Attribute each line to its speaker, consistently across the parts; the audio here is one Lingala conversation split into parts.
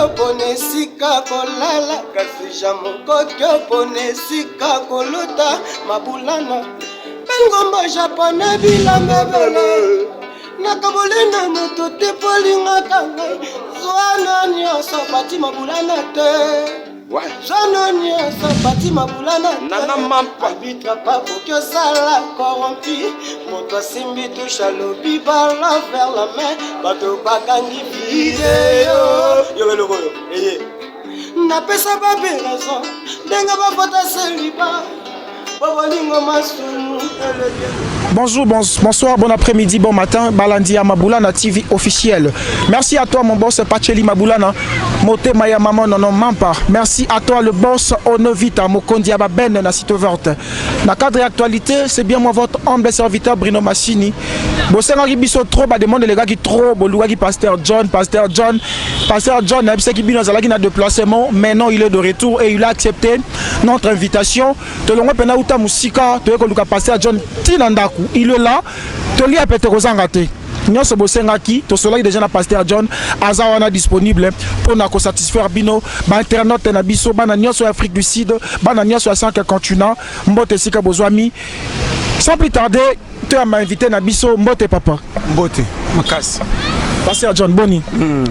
Speaker 1: kokyo ponesika kolala kasija mokokyo ponesika koluta mabulana bengombo japonais bilambebele nakabolena moto te polingaka ngai zwana nyonso pati mabulana te zwana nyonso pati mabulana te abitra pa kokyo sala corrompi moto asimbi tusha lobi bala vers la main bato bakangi video yobelokoyo eye napesa babe raison ndenga bapota seliba babolingo masumu
Speaker 2: Bonsoir, bon après-midi, bon matin. Balandi à Maboulana TV officiel. Merci à toi mon boss Pacheli Maboulana. Mote Maya Maman non Mampa. Merci à toi le boss Onovita Mokondi Ababen na site verte. Na cadre actualité, c'est bien moi votre humble serviteur Bruno Massini. Bossena biso trop ba demande les gars qui trop boluga qui Pasteur John, même c'est qui bino zalaki na déplacement, maintenant il est de retour et il a accepté notre invitation. Te longo pena uta musika, te ko luka Pasteur John Tinandaku. Il est là, te lia pete kozangate. Nyonso bosengaki, to sola déjà na Pasteur John azawana disponible pour na ko satisfaire bino ba internaute na biso bana nyonso Afrique du Sud, bana nyonso 5 continents, mbote sika bozwami. Sans plus tarder, tu m'as invité na biso mbote papa.
Speaker 3: Mbote, Makas.
Speaker 2: Pasteur John Boni.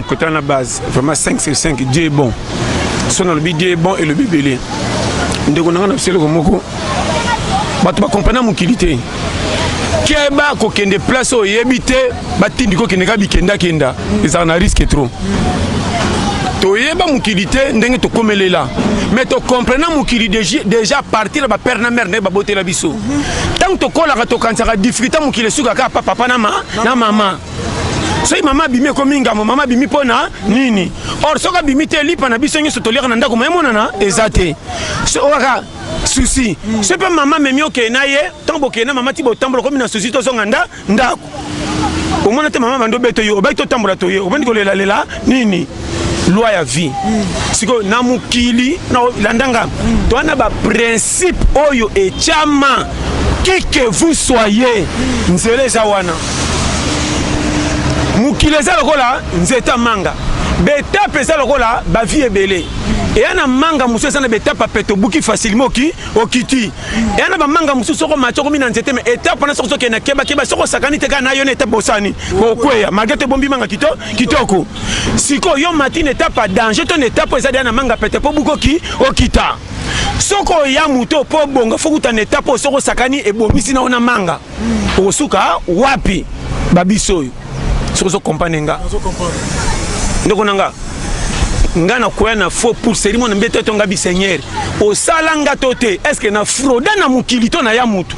Speaker 3: Côté à la base, vraiment 5 sur 5, Dieu est bon. Son le Dieu est bon et le bébé. Ndeko na na selo komoko. Bato ba comprendre mon kilité. Keba ko kende place o yebite batindi ko kende ka bikenda kenda. Ça na risque trop. To yeba mon kilité ndenge to komelela. Mais to comprendre mon kilité déjà partir ba père na mère ne ba boté la biso. Tant to kola ka to kansaka difficulté mon kilé suka ka papa na maman. So maman bimi ko minga maman bimi pona nini. Or soka bimi te lipa na biso nyoso to lira na ndako memona na ezate. So waka souci. C'est pas maman même yo ke na ye, tambo ke na maman ti bo tambo ko mina souci to zonga ndako. Au moins te maman mando beto yo, ba to tambo to yo, obandi ko lela nini. Loi ya vie. Siko na mukili na landanga. To na ba principe oyo e chama qui que vous soyez. Nzele za wana. Mukile za lokola nzeta manga. Beta pesa lokola ba vie ebele. Et ana manga muso sana beta papeto buki facilement ki okiti. Et ana ba manga muso soko machoko mina nzete me étape na soko ke na keba soko sakani te kana yo na étape bosani. Okweya magete bombi manga kitoko. Siko yo matine étape danger ton étape eza na manga pete po bukoki okita. Soko ya muto po bonga fokuta na étape soko sakani e bomisi na ona manga. Osuka wapi babisoyo. Soko kompanenga. Ndoko nanga ngana kwa na faux pour cérémonie mbete tonga bi seigneur o salanga tote est-ce que na fraude na mukilito na ya mutu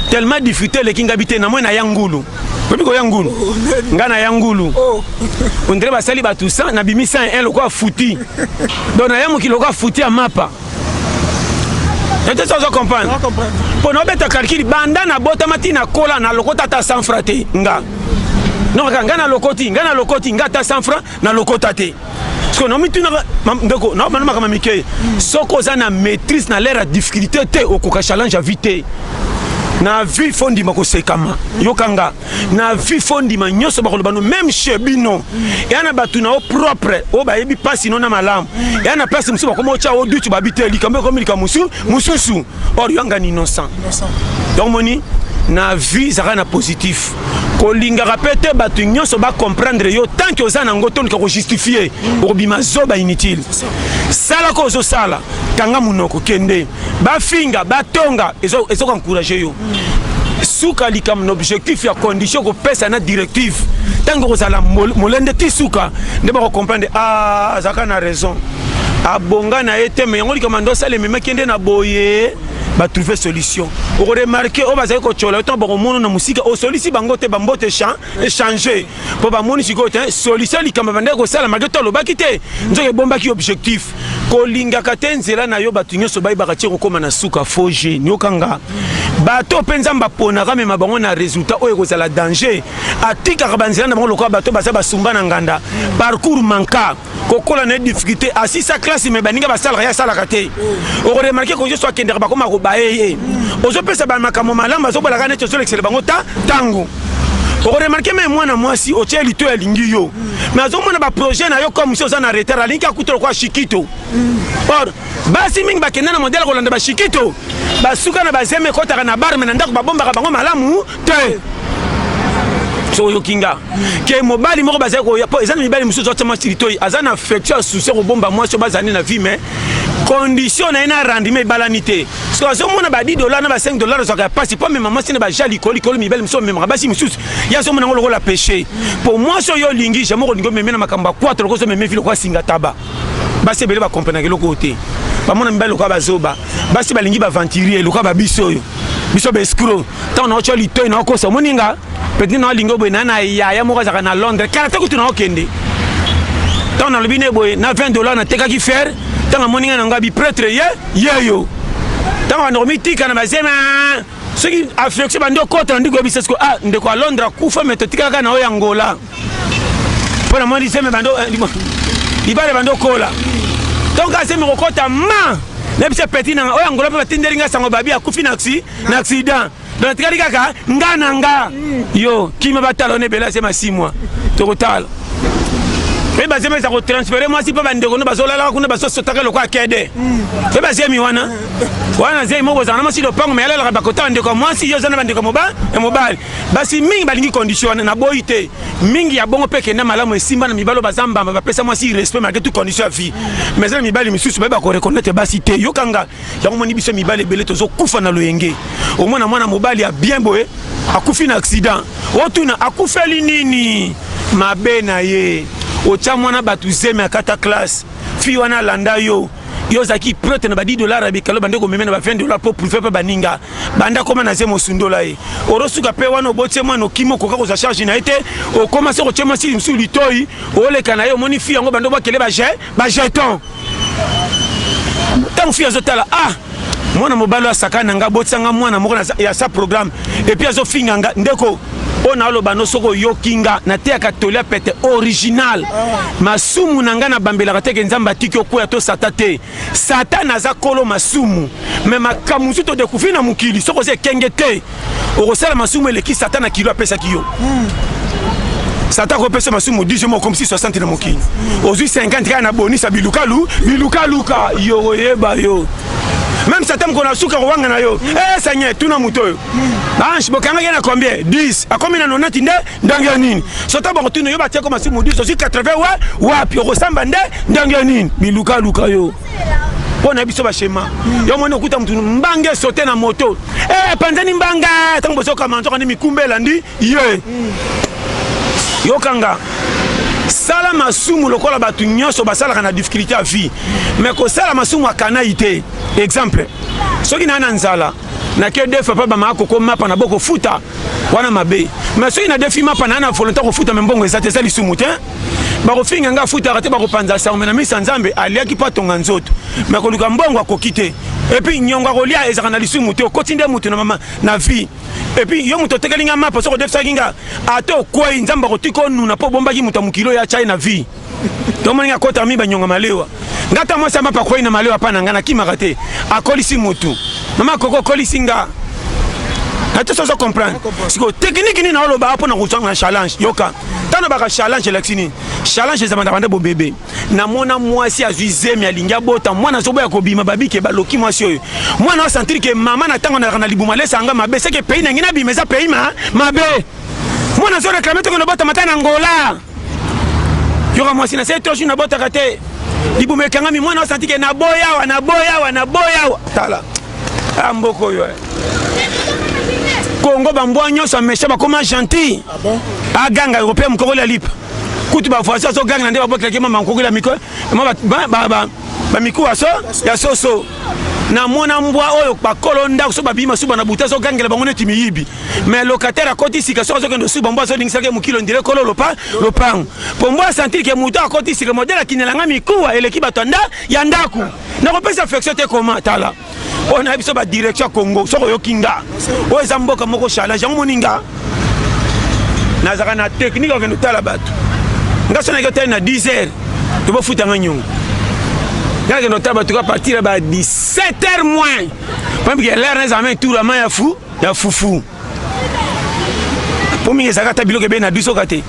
Speaker 3: tellement difficulté le kinga bité na moi na yangulu ko yangulu ngana yangulu on dirait ba sali ba tout ça na bimi 101 le quoi fouti donc na ya mukilo quoi fouti à mapa. Est-ce que vous comprenez? Pour no beta calcul banda na bota matina kola na lokota ta sans fraté nga. Non, ngana lokoti ngata 100 francs na lokota te. Parce que non mituna ndeko non manuma kama mike. Soko za na maîtrise na l'air à difficulté te okoka challenge à vite. Na vie fondi mako sekama. Yokanga. Na vie fondi ma nyoso bakoloba no même chez bino. Et ana batuna au propre. O ba yebi passe non na malam. Et ana place musu bakomo cha o dutu babite likambe comme mususu. Or yanga ni innocent. Donc moni na vie zara na positif. Kolinga rapete batu nyonso ba comprendre yo tant que oza na ngoto ni ko justifier obima zoba inutile. Sala ko zo sala kanga munoko kende ba finga ba tonga ezo encourager yo. Suka likam objectif ya condition ko pesa na directive. Tango ko sala molende ti suka ndeba ko comprendre zaka na raison. Abonga na été mais ngoli komando sala meme kende na boye ba trouver solution. On remarque o bazali ko chola to ba mono na musika o solution bango te bambote échanger. Po ba moni siko te solution likamba bande ko sala mageto lo bakite. Nzoke bomba ki objectif. Ko linga katenzela na yo batu nyoso bai bakati ko koma na suka foje nyokanga. Bato penza mbapona kame mabango na résultat o ko sala danger. Atika kabanzela na bango lokwa bato basa basumba na nganda. Parcours manka. Kokola na difficulté asisa classe me baninga basala ya sala kate. O remarque ko je soit kender ba koma ko baye. Ozo pesa ba makamo malamba zo balaka net zo l'excel bango tango. On remarque même moi na moi si au tcheli to elingi yo. Mais azo mona ba projet na yo comme si oza na retard alinki akuto kwa shikito. Or basi mingi bakenda na modèle kolanda ba shikito. Basuka na bazeme kota na bar mais ndako ba bomba bango malamu te. So yo kinga ke mobali moko bazali ko ya po ezana mibali mususu otama silitoi azana affection souci ko bomba moi so bazani na vie mais condition na ina rendement balanité so azo mona ba $10 na ba $5 so ka passe pas même maman sina ba jali koli mibali mususu même basi mususu ya so mona ngolo la péché pour moi so yo lingi je moko lingo meme na makamba 4 ko so meme filo kwa singa taba basi bele ba comprendre ke loko te ba mona mibali ko bazoba basi balingi ba venturier loko ba biso yo biso be escroc tant na choli toi na ko so moninga petit na lingo boy na ya moko zaka na Londres karate ko tuna okende tant na lobine boy na $20 na teka ki faire tant na moninga na ngabi prêtre yo tant na normitika na bazema ce qui affecte bando kota ndiko bisesko ndeko a Londres kufa metotika kana o Angola pour moi diseme bando ibale bando kola donc aseme kokota ma na bise petit na o Angola pe batinderinga sango babi akufi na accident dans le kaka nga yo kima batalone bela c'est ma 6 mois total et bazeme za ko transférer moi si pas bandeko no bazolala kuna baso sotaka lokwa akede et bazemi wana zai moko za na si lo pango mais ala bakota ndeko moi si yo za na bandeko mobali basi mingi balingi condition na boité mingi ya bongo peke na malamu esimba na mibalo bazamba ba pesa moi si respect malgré toute condition à vie mais ça mibali misusu ba ko reconnaître basi te yo kanga ya ko moni biso mibali belé tozo kufa na loyenge au moins na mwana mobali a bien boé akufi na accident otuna akufeli nini mabena ye ocha mwana batu zeme akata classe fi wana landa yo zaki prete na ba $10 abikalo bande ko memena ba $20 pour prouver pa baninga banda koma na zemo sundola ye orosuka pe wana obotie mwana okimo koka ko za charge na ete o commencer ko chema si msuli toyi oleka na yo moni fi yango bando bakele ba jeton tant fi azotala mwana mobalo asakana nga botsanga mwana moko ya sa programme et puis azo finganga ndeko on a lobano soko yokinga na te akatolia pete original masumu nanga na bambela kateke nzamba tiki okuya to satate satana za kolo masumu mais makamusu to découvrir na mukili soko se kengete okosala masumu eleki satana kilo apesa kiyo Satan ko pesa masumu 10 mois comme si 60 na mukili ozui 50 kana bonisa biluka luka yo yeba yo même Satan qu'on a souka wanga na yo Seigneur tuna mutoyo ange bokanga yana combien 10 a combien na 90 ndanga nini sota ba tuna yo batia comme si mu 10 aussi 80 wapi okosamba ndanga nini biluka luka yo pona biso ba shema yo mwana okuta mtu mbange sauter na moto panzani mbanga tango bosoka manzo kandi mikumbela ndi ye yo kanga sala masumu lokola batu nyonso basala na difficulté à vie mais ko sala masumu akana ité exemple soki na nzala na ke defa pa ba mako ko mapa na boko futa wana mabe mais soki na defi mapa na volonté ko futa mbongo ezate sali sumutin ba ko finga nga futa rate ba ko panza sa mais na misa nzambe aliaki pa tonga nzoto mais ko luka mbongo akokite et puis nyonga ko lia ezaka na lisumu te okotinde mutu na mama na vie et puis yo muto tekelinga mapa soko defsa kinga ato ko nzamba ko tiko nuna po bomba ki muta mukilo ya chai na vie to moninga kota mi ba nyonga malewa ngata mo sama pa ko ina malewa pa na ngana kimakate akolisi mutu mama koko kolisinga ata soso comprendre siko technique ni na olo ba po na kusanga challenge yoka tano ba challenge lexini challenge za banda bo bébé na mona mwasi azuize mi alinga bota mwana sobo ya kobima babike ba loki mwasi oyo mwana sentir que mama na tango na libuma lesa anga mabe seke pays na ngina bimeza pays mabe mwana zo réclamer to ko bota matana Angola yoka mwasi na seto na bota kate libuma kanga mi mwana sentir que na boya tala amboko yo Congo bambwa nyonso amesha bakoma gentil aganga européen mukoko la lipa kutu ba voisin so ganga ndeba bokela kema mukoko la miko ba miku aso ya soso na mona mbwa oyo bakolo ndako so babima suba na buta so gangela bango neti miyibi mais locataire akoti sika so kendo suba mbwa so lingsaka mukilo ndire kolo lopang po mbwa sentir que muto akoti sika modela kinelanga mikuwa eleki batanda ya ndaku na kopesa affection te koma tala on a biso ba direction Congo soko yokinga o ezamboka moko challenge yango moninga nazaka na technique okendo tala bato ngasona ke na 10h to bo futa nganyongo ngaka no tala bato ka partir ba 17h moins parce que l'air les amis tout la main ya fufu pour mingi ezalaka ta biloko ebe na biso kate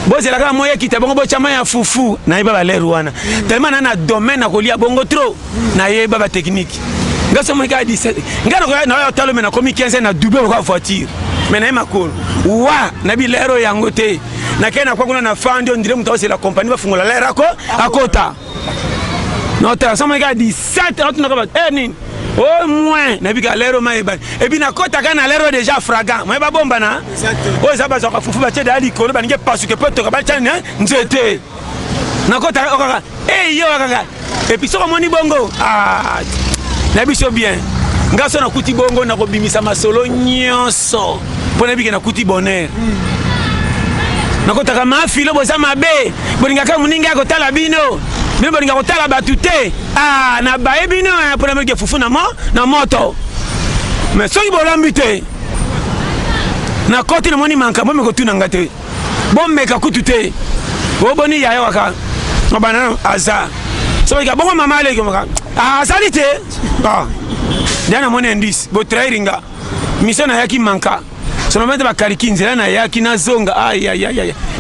Speaker 3: bozelaka moya kita bongo bochama ya fufu nayeba balere wana tellement na domaine na kolia bongo trop nayeba ba technique ngaso mo ka 17 ngano na talo mena komi 15 na double kwa voiture mena makolo wa na bilero yango te na kena kwa kuna na fandi on dirait mutawase la compagnie va fungola lera ko akota no ta so mo ka 17 autre na ka nini au moins na bika lero maeba et puis na kota kana lero déjà fragant moi ba bomba na o za ba za fufu ba tsheda ali kolo ba nge parce que peut to ba tshana nzete na kota okaka yo kaka et puis so moni bongo na biso bien ngaso na kuti bongo na kobimisa masolo nyonso pona bika na kuti bonheur na kota ka mafilo boza mabe bolinga ka muninga ko tala bino bino bolinga ko tala batute na bae bino pona meke fufu na moto mais soki bolambi te na koti na moni manka bo meko tuna ngate bo meka kutu te bo boni ya waka ngabana aza so ka bongo mama leke maka salite dana moni indis bo trairinga mission na yaki manka sono mete ba karikinzela na yaki na zonga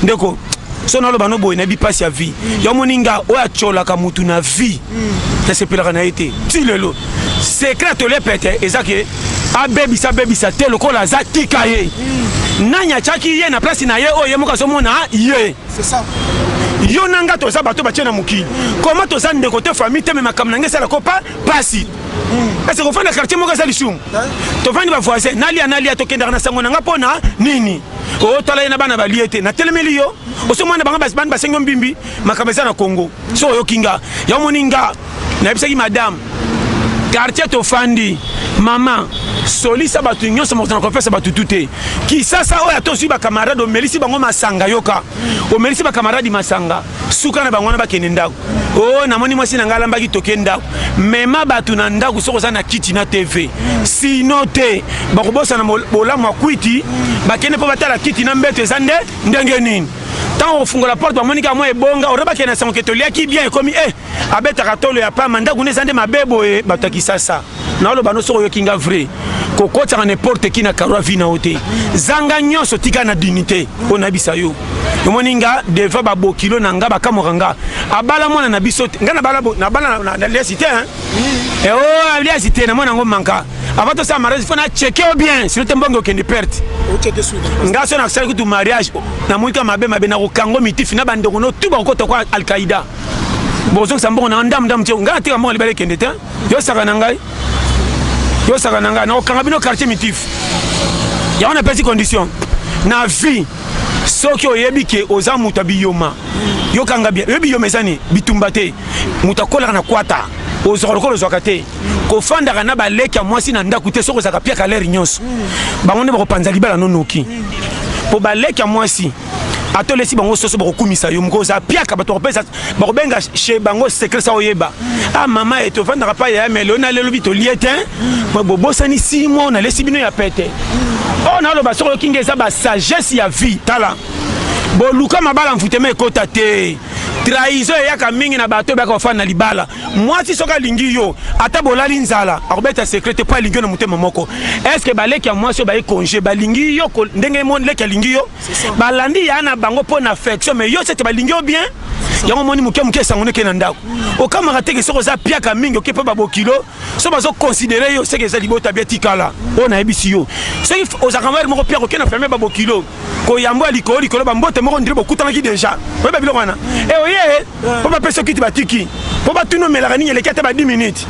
Speaker 3: ndeko so na loba no boy na bi passe ya vie yo moninga o ya chola ka mutu na vie na sepela na été ti lelo secret to le pete ezake abebisa te lokola za tikaye nanya chaki ye na place na ye o ye moka so mona ye
Speaker 2: c'est ça
Speaker 3: yo nanga to za bato ba tena mukili comment to za ndeko te famille te me makam nanga sala ko pa pasi est-ce que fanda quartier moka za lisum to fandi ba voisin nalia to kenda na sango nanga pona nini o tala ina bana baliete na telemeli yo o so mwana banga basban basengo mbimbi makabeza na Congo so yo kinga ya moninga na bisaki madame quartier to fandi maman solisa batu nyonso mo tana confesse batu tuté ki sasa oya to suba camarade o melisi bango masanga yoka o melisi ba camarade masanga suka na bango na bakene ndako o na moni mwasi na ngala mbaki tokenda mema batu na ndako soko za na kiti na TV sino te bakobosa na bola mwa kwiti bakene po batala kiti na mbeto ezande ndenge nini tant au fungo la porte ba monika mo ebonga o reba kena sango ketolia ki bien komi abeta katolo ya pa manda kune zande mabebo bataki sasa na lo bano soko yokinga vrai kokota na n'importe qui na karwa vina ote zanga nyonso tika na dignité on abisa yo moninga deva ba bokilo na nga bakamoranga abala mwana na biso nga na bala na lesité lesité na mwana ngo manka avant to sa mariage faut na checker bien si le tembongo kendi perte
Speaker 2: o checker sou
Speaker 3: nga so na sala ku mariage na monika mabe na ko kango mitifi na bandeko no tuba ko to kwa Al-Qaïda bozo sambongo na ndam tio nga tika mo libere kendi te yo saka na ngai yo saka na ngai na okanga bino quartier mitif ya on a petite condition na vie soki oyebi ke oza muta biyoma yo kanga bien yo biyoma ezani bitumba te muta kola na kwata ozoko lokolo zwaka te ko fanda na baleki ya mwasi na ndaku te soko zaka pia kalere nyonso bango ne bako panza libala nonoki po baleki ya mwasi atolesi bango soso bako kumisa yo mko za pia ka bato pesa bako benga chez bango secret sa oyeba mama eto fanda pa ya melo na lelo bito liete mo bobosani 6 mois na lesi bino ya pete na lo basoko kingeza ba sagesse ya vie tala bo luka mabala mfuteme ekota te trahison yaka mingi na bato baka ofana na libala mwasi soka lingi yo ata bolali nzala akobeta secret pa lingi na mutema moko est-ce que baleki ya mwasi ba congé balingi yo ndenge mon leki lingi yo balandi ya na bango po na affection mais yo c'était balingi yo bien yango moni muke sango ke na ndako okamara te ke soko za piaka mingi oke pa babokilo so bazo considérer yo c'est que za libota bien tikala ona ebisi yo so ozakamara moko piaka oke na fermer babokilo ko yambo likolo bambote moko ndire bokutana ki déjà oba bilo wana oye po ba peso kiti batiki po ba tuno melaka ni lekete ba 10 minutes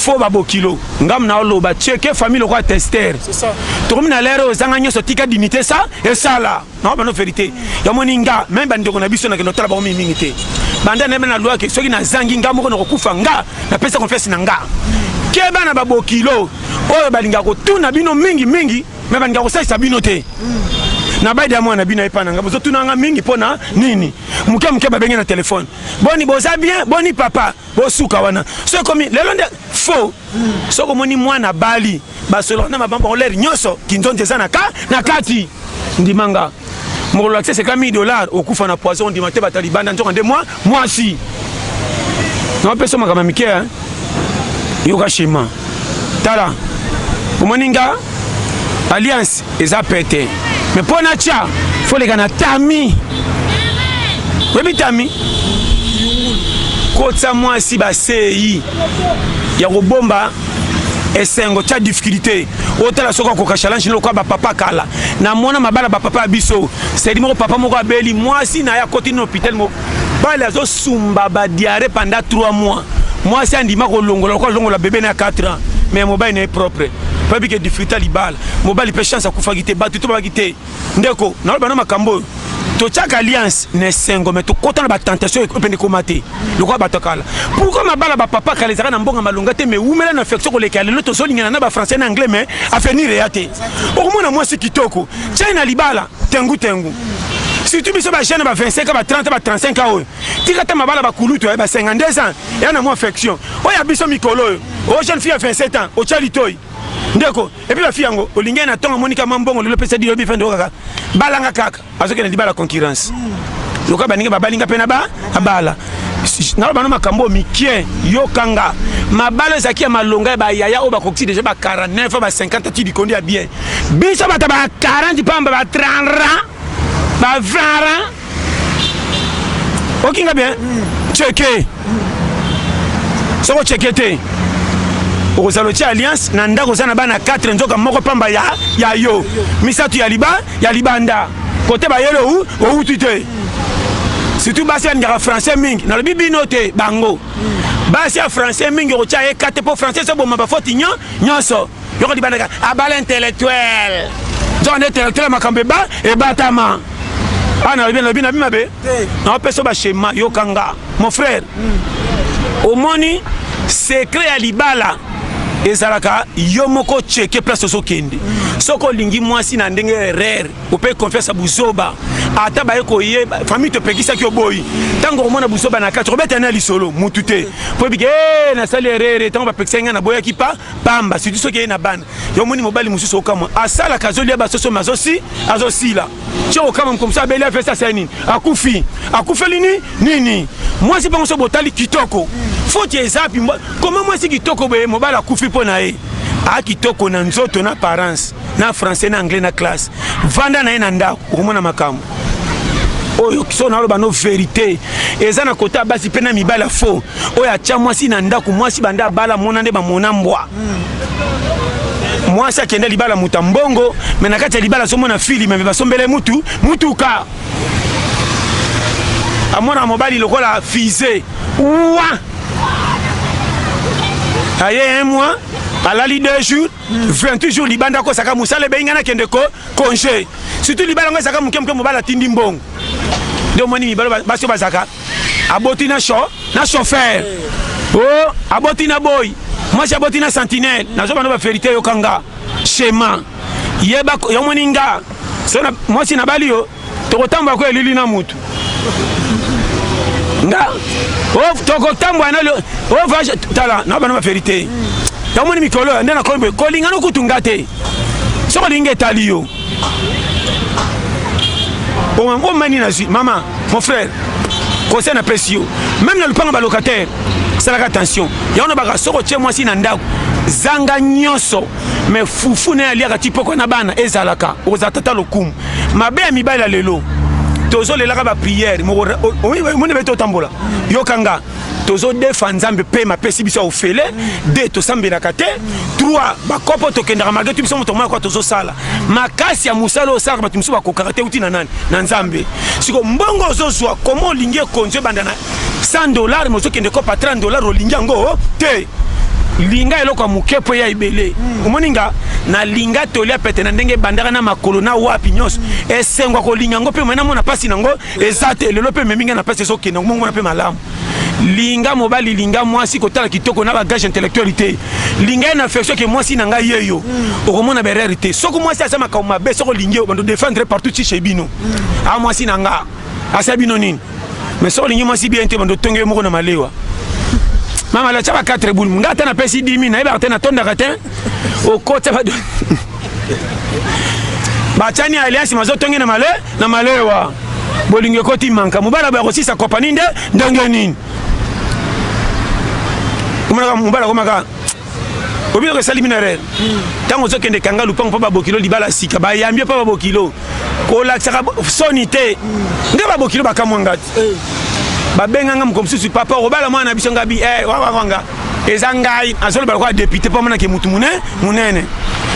Speaker 3: fo babokilo ngam na oloba checker famille ko tester
Speaker 2: c'est ça
Speaker 3: to comme na lero zanga nyoso tika dignité ça et ça là non ba no vérité ya moninga même ba ndeko na biso na kenotala ba mingi te banda na na loi ke soki na zangi ngamo ko nokufa nga na pesa confiance na nga keba na babokilo oyo balinga ko tuna bino mingi mais balinga ko sa bino te na baida mwana bino epana nga bozo tuna nga mingi pona nini muke babenge na téléphone boni boza bien boni papa bosuka wana so komi lelo nde faux so ko moni mwana bali basolo na mabamba oler nyoso kinzonte sana na kati ndimanga molo accès c'est $1000 okufa na poison ndimate batalibanda nzoka nde moi si no peso makama mike yoka shima tala omoninga alliance eza pete mais pour natia faut les gars tami webi tami kotsa moi si ba sei ya robomba esengo tia difficulté otala soko ko challenge lo kwa ba papa kala na mona mabala ba papa biso c'est dit papa moko abeli moi si na ya côté na hôpital mo bala zo sumba ba diarrhée pendant 3 mois moi si andima ko longola bébé na 4 ans mais mobile n'est propre pas que difficulté libala mobile peut chance akufa gite ba tout ba gite ndeko na ba na makambo to chaka alliance ne sengo mais to kota na ba tentation ko pende ko maté le quoi batokala pourquoi mabala ba papa kala zaka na mbonga malonga te mais umela na affection ko lekala le to solinga na ba français na anglais mais a finir réaté au moins moi c'est kitoko china libala tengu si tu biso ba jeune ba 25 ba 30 ba 35 ans tika ta mabala ba kulutu ba 52 ans et na mo affection o ya biso mikolo o jeune fille à 27 ans o chalitoy ndeko et puis la fille yango olinga na tonga monika mambongo le pesa di lobi fendo kaka balanga kaka azoke na dibala concurrence loka baninga babalinga pena ba abala na ba no makambo mikie yokanga mabalo zaki ya malonga ba yaya o ba kokti déjà ba 49 ba 50 ti di kondi ya bien biso ba 40 pamba ba 30 ba 20 okinga bien checker soko checkete Ozalotia alliance na ndako sana bana 4 nzoka moko pamba ya yo misatu ya libanda côté ba yelo ou tuté surtout basi ya français mingi na le bibino te bango basi ya français mingi otia e 4 pour français so bomba foti nyonso yoko libanda abala intellectuel zone intellectuel makambe ba e batama ana le bina bimabe na peso ba schéma yokanga mon frère au moni secret ya libala ezalaka yo moko cheke place so kende soko lingi mwasi na ndenge erreur ope confiance a buzoba ata ba yeko ye famille te pekisa ki oboyi tango mona buzoba na kati robeta na lisolo mutute po bige na sali erreur tango ba pekisa nga na boya ki pamba si tu soki na bana yo moni mobali mususu okama asala kazoli ba soso mazosi azosila tio okama comme ça beli afesa sani akufi nini moi c'est pas on se botali kitoko faut que ezapi comment moi c'est kitoko be mobali akufi pona e a kitoko na nzoto na parents na français na anglais na classe vanda na ena ndako okomona makambo oyo kiso na loba no vérité eza na kota basi pena mibala faux oyo atia mwasi na ndako mwasi banda bala mona nde ba mona mbwa mwasi akenda libala mutambongo mais na kati ya libala somona fili mais basombele mutuka amona mobali lokola fusée ouah aye un mois alali 2 jours 28 jours libanda ko saka musale benga na kende ko congé surtout libala ngo saka muke mobala tindi mbongo ndio moni mibalo baso bazaka aboti na chauffeur oh aboti na boy moi j'ai aboti na sentinelle nazo bana ba vérité yokanga schéma yeba yo moni nga sona moi si na bali yo tokotamba ko elili na mutu nga oh tokotamba na oh va tala na bana ba vérité yo moni mikolo ndena ko kolinga no kutunga te soko linge taliyo on mani na maman mon frère conseil na pesio même dans le pan ba locataire c'est la attention ya on ba soko tie moi si na ndako zanga nyoso mais fufu na alia tipo ko na bana ezalaka ozatata lokumu mabe mibala lelo tozo lelaka ba prière mo ne beto tambola yokanga tozo défendre Nzambe pe ma pesi biso ofele de to sambela kate 3 ba kopo to kendaka malgré tout biso moto mwa kwa tozo sala makasi ya musalo osaka batu musu ba kokarate uti na nani na Nzambe siko mbongo ozozwa comment lingi konje bandana $100 mozo kende ko pa $30 olingi ngo te linga eloko mukepo ya ibele omoninga na linga tolia pete na ndenge bandaka na makolo na wapi nyos esengwa ko linga ngo pe mena mona pasi nango ezate lelo pe meminga na pasi soki nango mona pe malamu linga mobali linga mwasi kotala kitoko na bagage intellectualité linga na affection que mwasi nanga yeyo okomona bererité soko mwasi asama ka mabe soko lingi bando défendre partout chez bino a mwasi nanga asabino nini mais soko lingi mwasi bien te bando tonge moko na malewa mama la chaba 4 boules ngata na pesi 10 000 na iba tena tonda katin o kota ba bachani alliance mazo tonge na malewa bolinge koti manka mubala ba kosisa kopani ndenge nini kumaka mubala komaka obi ko sali minere tango zo kende kanga lupang pa babokilo libala sika ba yambie pa babokilo ko la tsaka sonité nga babokilo bakamwangati ba benganga mkomsusu papa robala mwana biso ngabi wanga ezangai azolo ba kwa député pa mona ke mutu munene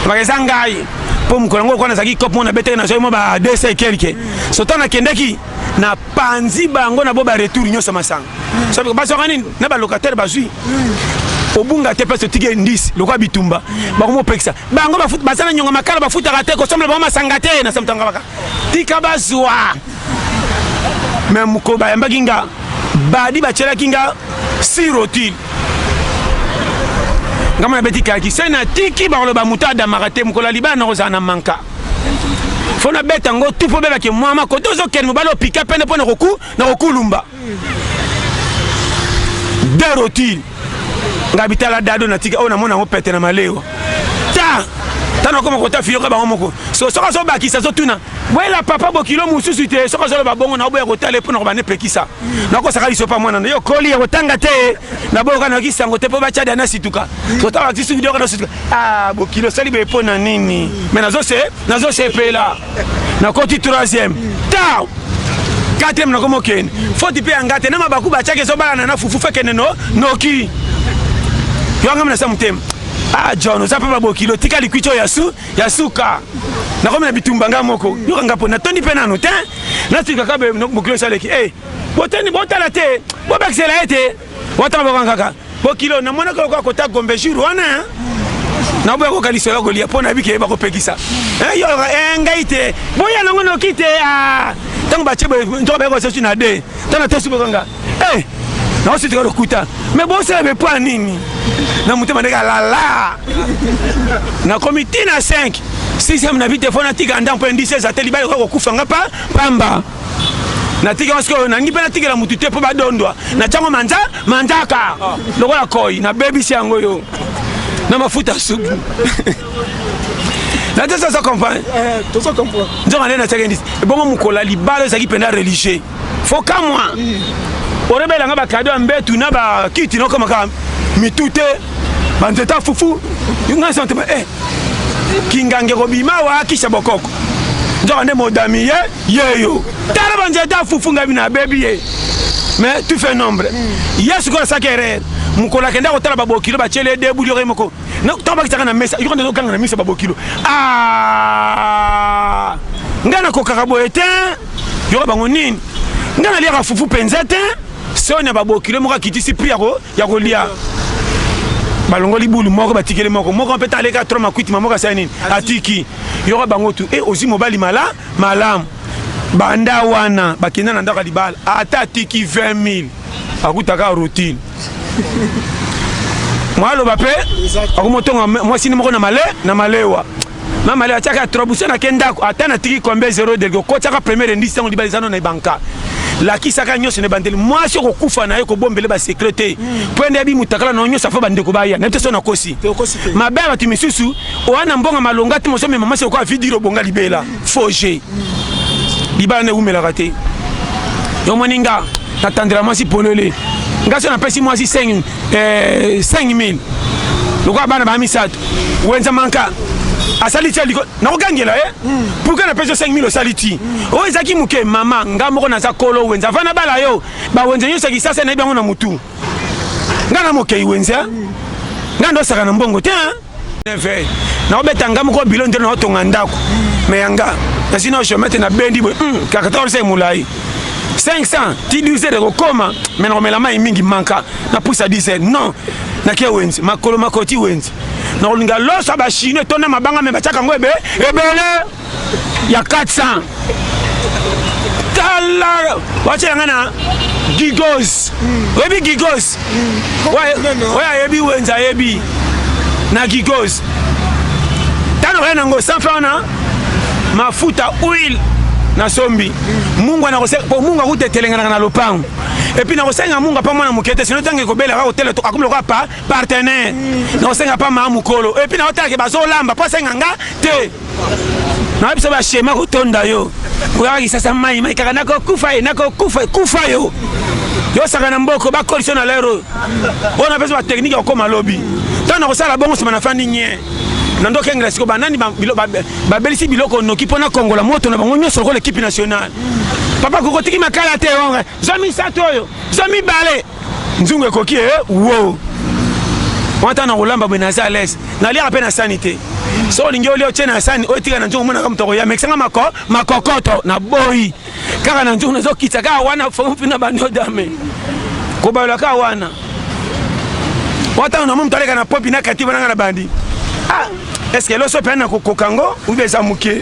Speaker 3: ba ezangai po mkolango kwa na zaki kop mona bete na zo mo ba DC quelque sotana kendeki na panzi bango na bo ba retour nyosa masanga so ba so kanini na ba locataire bazui obunga te place tige ndisi lokwa bitumba bakomo pekisa bango bafuta basana nyonga makala bafuta kate ko somla ba masanga te na samtanga baka tika bazwa même ko ba yamba kinga badi bachela kinga sirotile ngama beti kaki sena tiki ba loba mutada marate mukola libana ozana manka fona beta ngo tupo beba ke mwama ko tozo ken mobalo pika pene pona roku lumba derotile ngabitala dado na tika ona mona mo pete na maleo ta tano koma kota fiyo ka ba moko so so bakisa so tuna wela papa bokilo mususu te so so ba bongo na obo ya kotale pona ko ba ne pekisa na ko saka liso pa mwana yo koli ya kotanga te na boka na kisango te po ba chada na situka so ta kisu video ka na situka bokilo sali be pona nini mais nazo se pela na koti 3e ta 4e na komo ken foti pe angate na mabaku ba chake so bana na fufu fekene noki yo ngam na samtem John oza pa bokilo tika likwicho ya suka na komi na bitumba nga moko yo ngapo na toni pe nanu te na tika ka be bokilo saleki boteni botala te bobexela ete botala bokanga bokilo na mona ko kota gombe jour wana na boya ko kaliso ya golia pona bike ba ko pekisa yo ngaite boya nango no kite tango ba chebe ndo ba ko sesu na de tana tesu bokanga na osi tika rokuta me bosa be pa nini na mutema ndeka lala na komiti na 5 6e na vite fona tika ndampo 16 ateli ba ko kufa ngapa pamba na tika wasko na ngipe na tika la mutu te po ba dondwa na chango manjaka lokola koi na baby siango yo na mafuta sugu na tesa ça comprendre tout ça comprendre ndio na teka ndisi bongo mukola libalo zaki penda religieux faut ka moi orebela nga ba cadeau mbetu na ba kiti no kama ka mitute banzeta fufu yunga santema kingange robima wa kisha bokoko ndio ande modami yeyo tala banzeta fufu ngabi na baby ye mais tu fais nombre yesu ko sakere mukola kenda ko tala babokilo ba chele de buli remoko na toba kitaka na mesa yoko ndo kanga na mesa babokilo ngana ko kakabo ete yoko bango nini ngana lia fufu penzete sonya babokilo moka kitisi pri ya kolia balongo libulu moko batikele moko peta leka trop makuti mamoka sa nini atiki yoko bango tu ozi mobali malam banda wana bakina na ndaka libala ata tiki 20000 akutaka routine mwalo bape akumotonga mwasini moko na malewa mama le chaka trobuso na kenda ata na tiki kombe 0 ko chaka premier indice ngo libalizano na banka la kisaka nyose ne bandeli mwasi ko kufa na yeko bombele ba secrétaire pwende bi mutakala na nyosa fa bande ko baya na teso na kosi mababa timisusu oana mbonga malonga ti mosome mama se ko vidiro bonga libela foje libala ne umela raté yo moninga natandela mwasi polele ngaso na pesi mwasi 5000 lokwa bana ba misatu wenza manka asali tchaliko na ogangela pourquoi na pesi 5000 osaliti o ezaki muke mama ngamoko na za kolo wenza vana bala yo ba wenza nyosa kisasa na ibango na mutu ngana moke wenza ngando saka na mbongo te na obeta ngamoko bilo ndero na otonga ndako me yanga na sino chomete na bendi 14 mulai 500 ti 12 de koma mais na mela mai mingi manka na pusa 10 non na ke wenzi makolo makoti wenzi na olinga losa ba chine tona mabanga me bachaka ngo ebele ya 400 tala wacha ngana gigos webi gigos wa yebi wenza yebi na gigos tano yana ngo sanfana mafuta oil na sombi mungu anakose po mungu akutetelengana na lopango et puis nakosenga mungu pa mwana mukete sino tange ko bela ka hotel to akumlo ka pa partenaire nakosenga pa ma mukolo et puis na hotel ke bazolamba pa senga nga te na biso ba shema ko tonda yo ko yaki sasa mai kaka nako kufa yo saka na mboko ba coalition na lero ona pesa ba technique ko malobi tant na kosala bongo sima na fandi nye nando kengela siko banani babelisi biloko noki pona kongola moto na bango nyonso lokola l'équipe nationale papa kokotiki makala te onga zomi sato oyo zomi bale nzungu ekoki wow wanta na kolamba bwe naza les na lia pe na sanité so olingi olia otie na sani otika na nzungu mona kama toko ya mexanga makokoto na boyi kaka na nzungu nazokitsa kaka wana fompi na bando dame kobayela kaka wana wata na mumu taleka na popi na katiba na bandi est-ce que loso pe na kokango ou bien ça muke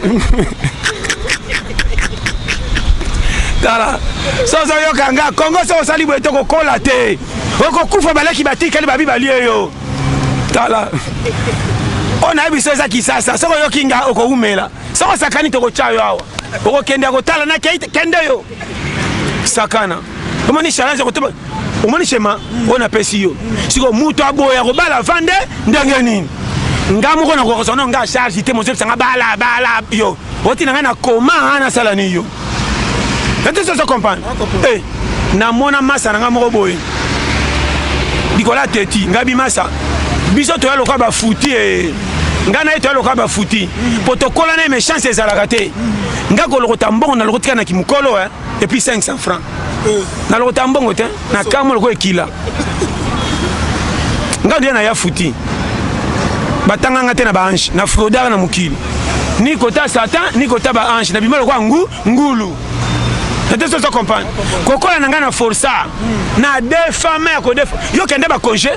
Speaker 3: kala so yo kanga kongo so sali bwe to kokola te okokufa balaki batikali babi balieyo tala ona biso eza kisasa soko yo kinga okoumela soko sakani to kochayo awa okokende akotala na kende yo sakana omoni challenge kotoba omoni shema ona pesi yo siko muto aboya kobala vande ndenge nini ngamu kona kokosona nga charge te mozo sanga bala yo oti na na koma na sala ni yo est-ce que comprendre na mona masa na ngamo boye Nicolas Teti ngabi masa biso to yaloka ba futi ngana eto yaloka ba futi protocole na méchance ezalaka te ngako lokota mbongo na lokotika na kimukolo et puis 500 francs na lokota mbongo te na kamo loko ekila ngadi na ya futi batanga ngate na ba ange na fraudeur na mukili ni kota satan ni kota ba ange na bimelo kwa ngulu est-ce que tu comprends kokola na ngana força na deux femmes ko def yo kende ba congé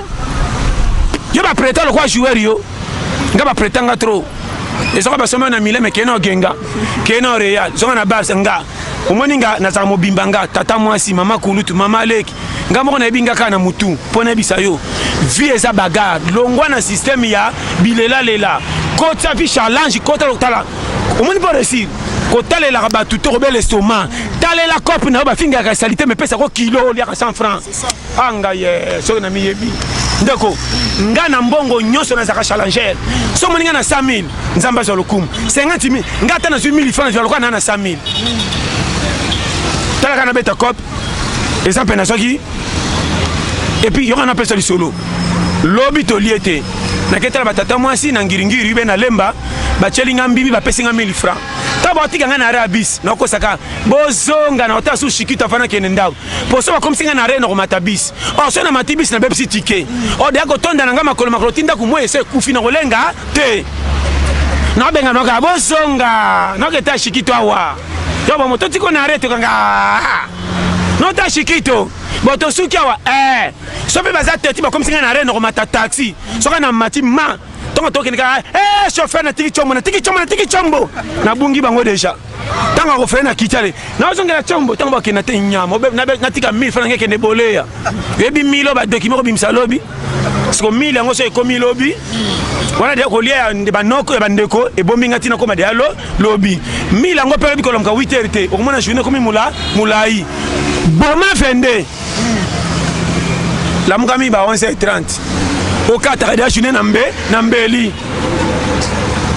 Speaker 3: yo ba prêter le quoi joueur yo nga ba prêtanga trop et ça ba soma na mile mais keno genga keno real zonga na base nga omoni nga na za mobimba nga tata mwasi mama kulutu mama leki nga moko na binga kana mutu pona bisa yo vie eza bagarre longwa na système ya bilela lela kota vi challenge kota lokala omoni pas réussir kota lela ba tout robel estomac talela cop na ba finga ka salité mais pesa ko kilo lia 100 francs anga ye so na miyebi ndeko nga na mbongo nyonso na zaka challenger so moninga na 100 000 nzamba zo lokum 50 000 nga ta na 1000 francs zo lokana na 100 000 tala kana beta cop exemple na soki et puis yona pesa li solo lobi to liete na ketala batata mwasi na ngiringiri be na lemba bachelinga mbibi bapesinga 1000 francs taba otika nga na arabis na okosaka bozonga na ota su shikito afana kene ndaw poso ba komsinga na reno ko matabis o so na matibis na bepsi ticket o de akotonda na nga makolo tinda ku moye se kufi na kolenga te na benga no ka bozonga no keta shikito awa yo ba moto tiko na reto kanga no ta shikito boto suki awa so be baza teti ba komsinga na reno ko mata taxi so kana mati ma tonga toke nika chauffeur na tiki chombo na bungi bango deja tanga ko frena kitale na ozongela chombo tanga ba kena te nyama na tika 1000 francs ngeke ne boleya yebi milo ba document ko bimsa lobi siko 1000 yango so ekomi lobi wana de ko lia de banoko e bandeko e bombi ngati na koma de alo lobi 1000 yango pere bi kolomka 8h te okomona journée komi mulai boma vende la mukami ba 11h30 au 4 de la journée na mbeli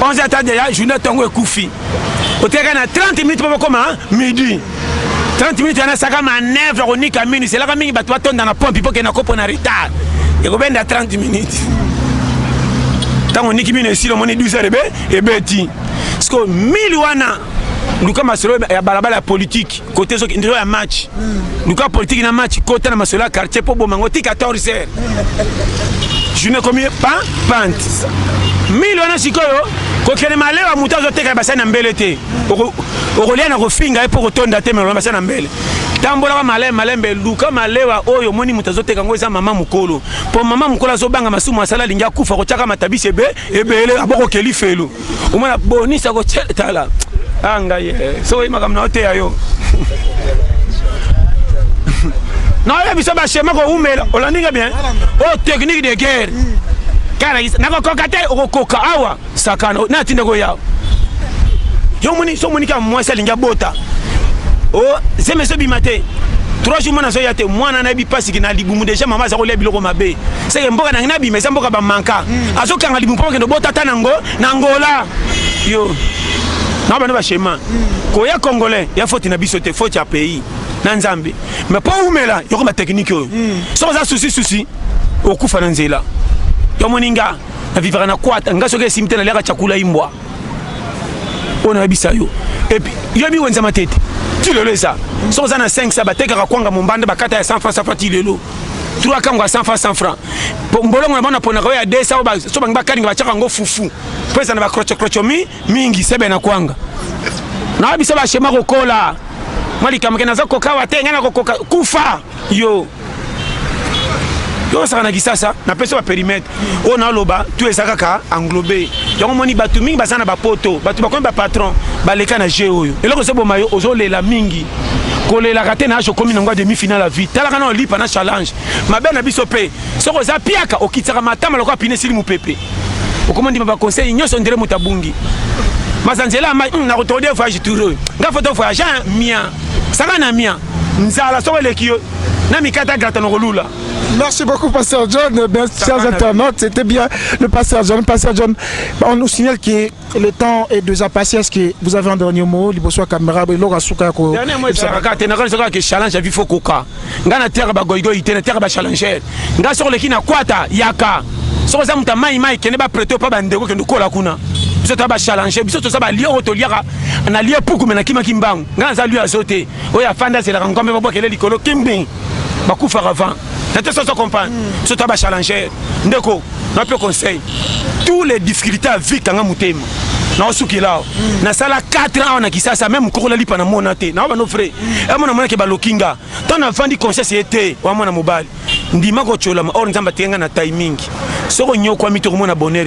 Speaker 3: 11h de la journée tongo ekufi oteka na 30 minutes pour comment midi 30 minutes na saka manœuvre onika minutes c'est là ka mingi bato batonda na pompe pour que na kopo na retard et ko benda 30 minutes tango niki minutes si le moni 12h et beti parce que 1000 wana luka masolo ya balabala politique côté zo ndiro ya match luka politique na match côté na masolo quartier pour bomango ti 14h je ne combien pas pante 1000 wana sikoyo ko kene malewa mutazo teka basana mbele te okolia na kofinga pour kotonda te mais basana mbele tambola ka malembe luka malewa oyo moni mutazo teka ngo eza mama mukolo po mama mukolo zo banga masumu asala linga kufa ko chaka matabisi ebele aboko kelifelo omona bonisa ko tala anga ye so ima kamna ote ayo non il y a biso ba schéma ko umela olandinga bien oh technique de guerre kana na ko kokate okokoka awa sakana na tinde ko yawo yo moni so moni ka mwasa linga bota oh zeme so bimate 3 jours mana so yate mwana na bi pasi na libumu déjà mama za ko le biloko mabe c'est mboka na ngina bi mais mboka ba manka azoka nga libumu pour que no bota tanango na ngola yo na bana ba schéma ko ya congolais ya faute na biso te faute ya pays na nzambe mais pas umela yoko ba technique yo so za souci okufa na nzela moninga na vivra na kwata nga soke simte na leka chakula imbwa ona bisa yo et puis yo bi wenza matete tu le ça so za na 5 sa bateka ka kwanga mombande bakata ya 100 francs sa fati lelo 3 kangwa 100 francs mbolongo na bana pona ko ya 200 ba so banga bakani ba chaka ngo fufu pesa na ba krocho mingi sebe na kwanga na bisa ba shema ko kola mali kama kenaza kokawa te ngana kokoka kufa yo ça na gisasa na peso ba périmètre on a loba tu ezaka ka englobé yango moni batu mingi basana ba poto batu ba ba patron ba leka na jeu oyo eloko se bomayo ozolela mingi kolela kate na jo komi ngwa demi finale la vie tala kana lipa na challenge mabe na biso pe soko za piaka okitsaka matama lokwa pine sili mupepe okomandi ba conseil nyoso ndere mutabungi masanzela na retourner voyage tour nga photo voyage mia saka na mia nzala soko lekio na mikata grata no kolula.
Speaker 2: Merci beaucoup, Pasteur John. Bien, chers internautes, c'était bien le Pasteur John. Pasteur John, on nous signale que le temps est déjà passé. Est-ce que vous avez un dernier mot? Liboso caméra,
Speaker 3: dernier mot, c'est que challenge à vie faut coca. Ngana terre ba goigo ite na terre ba challenger. Nga sur le kina kwata yaka. Sur ça muta mai kene ba prêter pas bandeko ke ndokola kuna. Biso ta ba challenger, biso to ça ba lion to liara. Na lia puku mena kima kimbang. Ngana za lui azote. Oya fanda c'est la rencontre ba kele likolo kimbing. Ba kufa avant. N'as-tu pas compris? Ce tabac challenger, ndeko, n'a pas conseil. Tous les difficultés à vivre quand on est na osuki lao na sala 4 ans na kisasa même kokola lipa na monate na ba no frère e mona mona ke ba lokinga ton enfant di conseil c'était wa mona mobali ndima ko chola or nzamba tenga na timing soko nyoko mito ko mona bonheur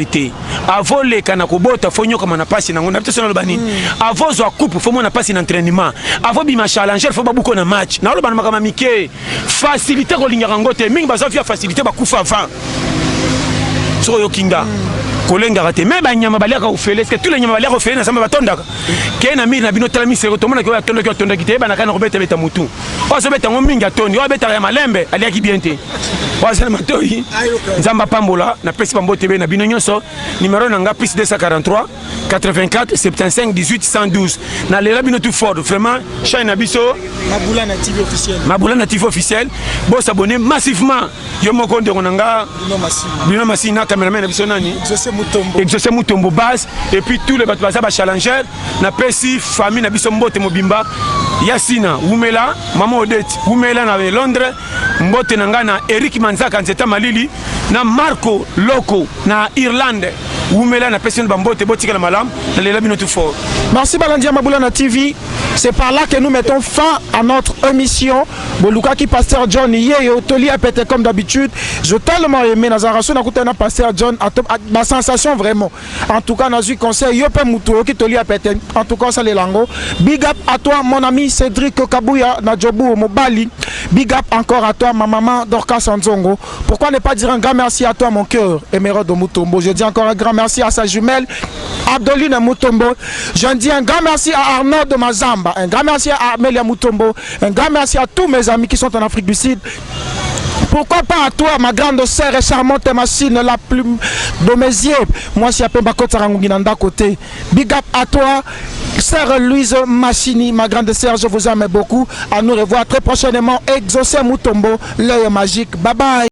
Speaker 3: avo le kana ko bota fo nyoko mana pasi na ngona bitso na lobani avo zo coupe fo mona pasi na entraînement avo bi ma challenger fo babuko na match na lobana makama mike facilité ko linga ngote mingi bazo fia facilité ba kufa avant soko yokinga kolenga rate mais ba nyama baleka ofele est-ce que tous les nyama baleka ofele na samba batondaka kena miri na bino tala misero to mona ko atondo ko tonda kite ba na kana ko beta mutu o so beta ngominga tondi o beta ya malembe ali aki biente o sa matoi nzamba pambola na pesi pambote be na bino nyonso numéro na nga plus 243 84 75 18 112 na lela bino tout fort vraiment chaîne na biso Maboula na TV officiel bo s'abonner massivement yo moko ndeko na nga bino masina cameraman na biso nani Exaucé Mutombo base et puis tous les bateaux ba challenger na pesi famille na biso mbote mobimba Yasina Wumela Maman Odette Wumela na Londres mbote na nga na Eric Manzaka nzeta Malili na Marco Loco na Irlande Wumela na pesi bambote botika na malam na lela bino tout fort.
Speaker 2: Merci Balandia Maboula na TV. C'est par là que nous mettons fin à notre émission. Boluka qui Pasteur John hier Toli a pété comme d'habitude. Je tellement aimé Nazaraso na kutana Pasteur John ma sensation vraiment. En tout cas, nazu conseil yo pe mutu qui Toli a pété. En tout cas, ça les lango. Big up à toi mon ami Cédric Kabuya na Jobu Mobali. Big up encore à toi ma maman Dorcas Sanzongo. Pourquoi ne pas dire un grand merci à toi mon cœur Emerald Mutombo. Je dis encore un grand merci à sa jumelle Abdoline Mutombo. Je dis un grand merci à Arnaud de Mazamba. Un grand merci à Amélia Mutombo. Un grand merci à tous mes amis qui sont en Afrique du Sud. Pourquoi pas à toi, ma grande sœur et charmante machine, la plus de mes yeux. Moi, je suis à côté. Big up à toi, sœur Louise Machini, ma grande sœur, je vous aime beaucoup. À nous revoir très prochainement. Exaucé Mutombo, l'œil magique. Bye bye.